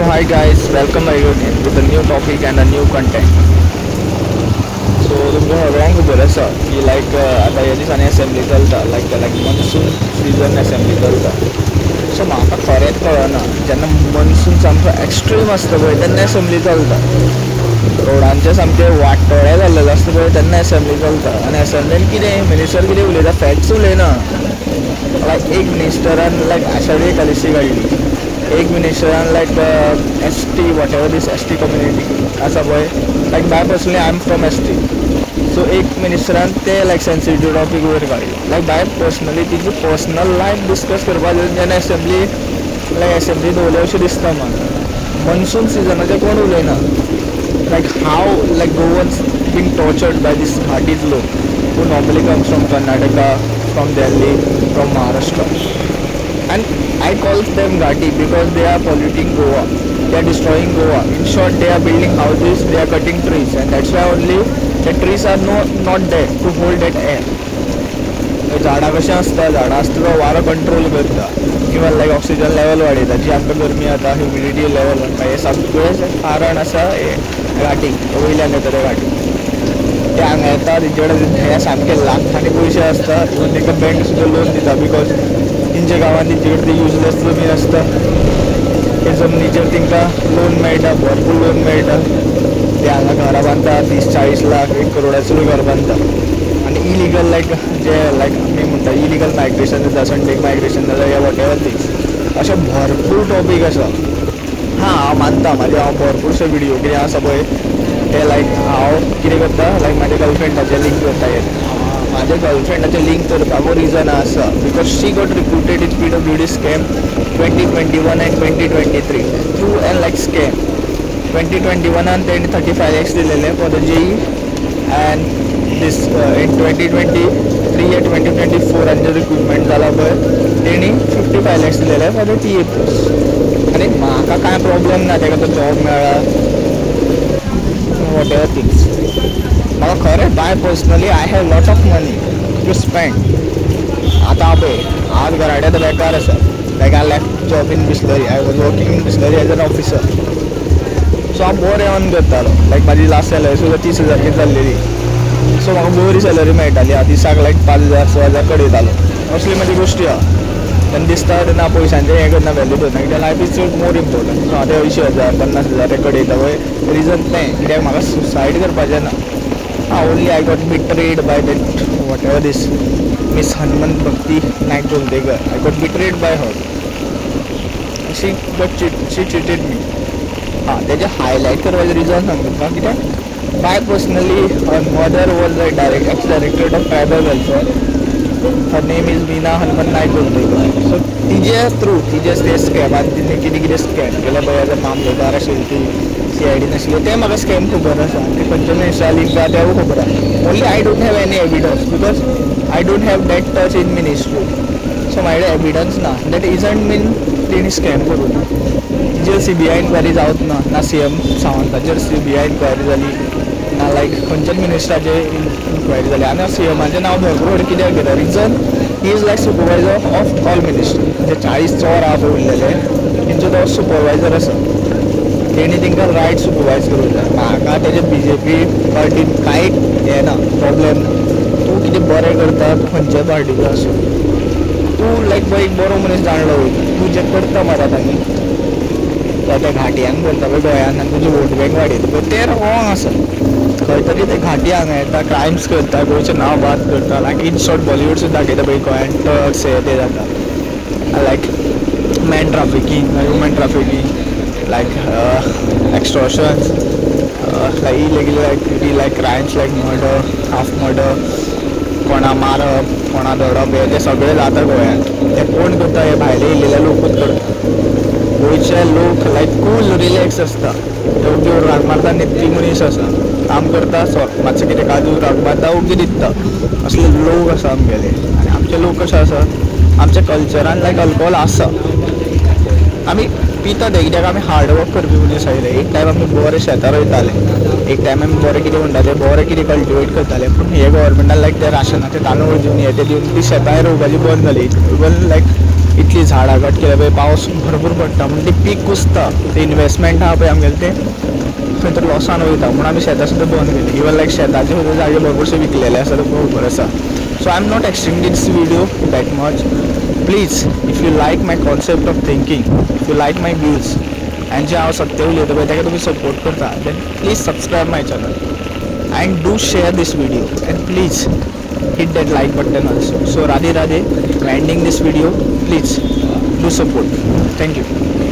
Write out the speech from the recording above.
So hi guys, welcome again with a new topic and a new content. So तुमच्या सगळ्यांक खबर आसा की आतां ह्या दिसांनी असेंब्ली चलता लायक मनसून सिजन असेंब्ली चलता. सो म्हाका खरेंच कळना जेन्ना मनसून सामको एक्स्ट्रीम आसता पळय तेन्ना असेंब्ली चलता. रोडांचे सामके वाटोळे जाल्लेले आसता पळय तेन्ना असेंब्ली चलता. आनी असेंब्लीन कितें मिनिस्टर कितें उलयता फॅक्ट्स उलयना. एक मिनिस्टरान आषाढी एकादशी काडली. एक मिनिस्टरान ST whatever this ST community आसा पळय by personally I am from ST. So एक मिनिस्टरान ते सेन्सिटीव टॉपीक वयर काडली. बाय पर्सनली तिची पर्सनल लायफ डिस्कस करपाक जेन्ना असेंब्ली दवरले अशें दिसता म्हाका. मनसून सिजनाचें कोण उलयना. हाव गोवन्स बींग टॉर्चर्ड बाय दीस घाटीज लोक who normally comes from Karnataka, from Delhi, from Maharashtra. And I call them Ghati because they are polluting Goa. They are destroying Goa. In short, they are building houses, they are cutting trees, and that's why only the trees are not there to hold that air. झाडां कशें आसता, झाडां आसता तो वारो control करता किंवा oxygen level वाडयता जी आमकां गरमी जाता, ह्युमिडिटी लेवल वाडटा. हे सगळें कारण आसा घाटी वयल्यान येता ते घाटी. ते हांगा येता तेंचे कडेन हे सामके लाखांनी पयशे आसता. इवन तांकां बँक सुद्दां लोन दिता बिकॉज तेंच्या गांवांत तेंचे कडेन युजलेस जमीन आसता. ते जमनीचेर तांकां लोन मेळटा, भरपूर लोन मेळटा. ते हांगा घरां बांदता 30-40 लाख 1 करोडाचें घर बांदता. आनी इलिगल जे आमी म्हणटा इलिगल मायग्रेशन जाता, संडेक मायग्रेशन जाता या वॉट एवर थिंग्स अशें भरपूर टॉपीक आसा. हांव मानता हांव भरपूरशे व्हिडियो कितें आसा पळय ते हांव कितें करता म्हाज्या गर्लफ्रेंडाचें लिंक करता. म्हाज्या गर्लफ्रेंडाचें लिंक करपाकूय रिजन आसा because she got recruited in PWD scam 2021 and 2023 through an scam. 2021 तेणी 35 lakhs दिलेले for the JEE and this in 2023 and 2024 जे रिक्रुटमेंट जाला पळय तेणी 55 lakhs दिलेले फॉर द TA पोस्ट. आनी म्हाका कांय प्रॉब्लम ना ताका तो जॉब मेळ्ळा वॉट एवर थिंग्स. म्हाका खरें by personally I have lot of money to spend. आतां पळय आज घराडे आतां बेकार आसा. I left job in Bisleri. I was working in Bisleri as an officer. So हांव बरें अर्न करतालो. म्हाजी लास्ट सॅलरी सुद्दां 30,000 कितें जाल्लेली. सो म्हाका बरी सॅलरी मेळटाली. हांव दिसाक 5,000-6,000 कडेयतालो. असली म्हाजी गोश्टी आहा. तेन्ना दिसता तेन्ना पयशांचें हें करना वॅल्यू करना कित्याक life is more important. So हांव ते 80,000 50,000 कडेयता पळय रिजन तें कित्याक म्हाका सुसायड करपाचें ना. Only I got betrayed by that whatever this miss Hanumant Bhakti Naik Jolatekar. I got betrayed by her. She cheated me. तेजें हायलायट करपाचें रिजन सांगता तुका कित्याक बाय personally her mother was ex director of tribal welfare. Her name is Meena Hanumant Naik Jolatekar. So तिजे through ते स्कॅमान तिणें कितें कितें स्कॅम केलें पळय एज अ मामलेदार आशिल्ली ती CID नाशिल्ली तें म्हाका स्कॅम खबर आसा. ते खंयच्या मिनिस्टरा लिंक आसा तेवूय खबर आसा. Only I don't have any evidence because I don't have that touch in ministry. So म्हाजे एविडन्स ना. दॅट इजंट मीन तेणी स्कॅम करूं ना. तिजेर CBI इन्क्वायरी जावच ना. CM सावंताचेर CBI इन्क्वायरी जाली ना खंयच्याच मिनिस्टराचेर इन्क्वायरी जाली. आनी CMाचें नांव भरपूर कित्याक घेता reason he is supervisor of all ministry. जे 40 चोर आहा पळय उरलेले तेंचो तो सुपरवायझर आसा. तेणी तांकां रायट सुपरवायज करूंक जाय. म्हाका तेजे BJP पार्टीन कांय हें ना प्रॉब्लेम. तूं कितें बरें करता तूं खंयच्याय पार्टीचो आसूं तूं एक बरो मनीस जाणलो वयता. तूं जें करता मरात आनी त्या घाटयांक करता पळय गोंयान आनी तुजी वोट बँक वाडयता पळय तें रॉंग आसा. खंय तरी ते घाटी हांगा येता क्रायम्स करता गोंयचें नांव बाद करता. इन शॉर्ट बॉलिवूड सुद्दां दाखयता पळय गोंयान ड्रग्स हे ते जाता. Man trafficking human trafficking extortions, illegal activity crimes murder, half murder, कोणा मारप कोणा धडप हे ते सगळे जाता गोंयांत. ते कोण करता हे भायले इल्लेले लोकूच करता. गोंयचे लोक कूल रिलॅक्स आसता. योग्य राग मारता नेत्री मनीस आसा काम करता मातशें कितें काजू राग मारता ओके दिता. असले लोक आसा आमगेले. आनी आमचे लोक कशे आसा आमच्या कल्चरान अल्कोहोल आसा. आमी पिता ते कित्याक आमी हार्डवर्क करपी मनीस आसले. एक टायम आमी बरें शेतां रोयताले. एक टायम आमी बरें कितें म्हणटाले बरें कितें कल्टिवेट करताले. पूण हे गव्हर्मेंटान ते राशनाचे तांदूळ दिवन हे ते दिवन ती शेतां रोवपाची बंद जाली. इवन इतली झाडां कट केल्या पळय, पावस भरपूर पडटा म्हणून ती पीक कुसता, ते इन्वेस्टमेंट आहा पळय आमगेलें तें खंय तर लॉसान वयता म्हणून आमी शेतां सुद्दां बंद केली. इवन लायक शेताचे सुद्दां जागे भरपूरशे विकलेले आसा, तो खबर आसा. So I am not extending this video that much. Please if you like my concept of thinking, if you like my views आनी जे हांव सत्य उलयता पळय ताका तुमी सपोर्ट करता, then please subscribe my channel and do share this video and please hit that like button also. So Radhe Radhe, ending this video, please do support. Thank you.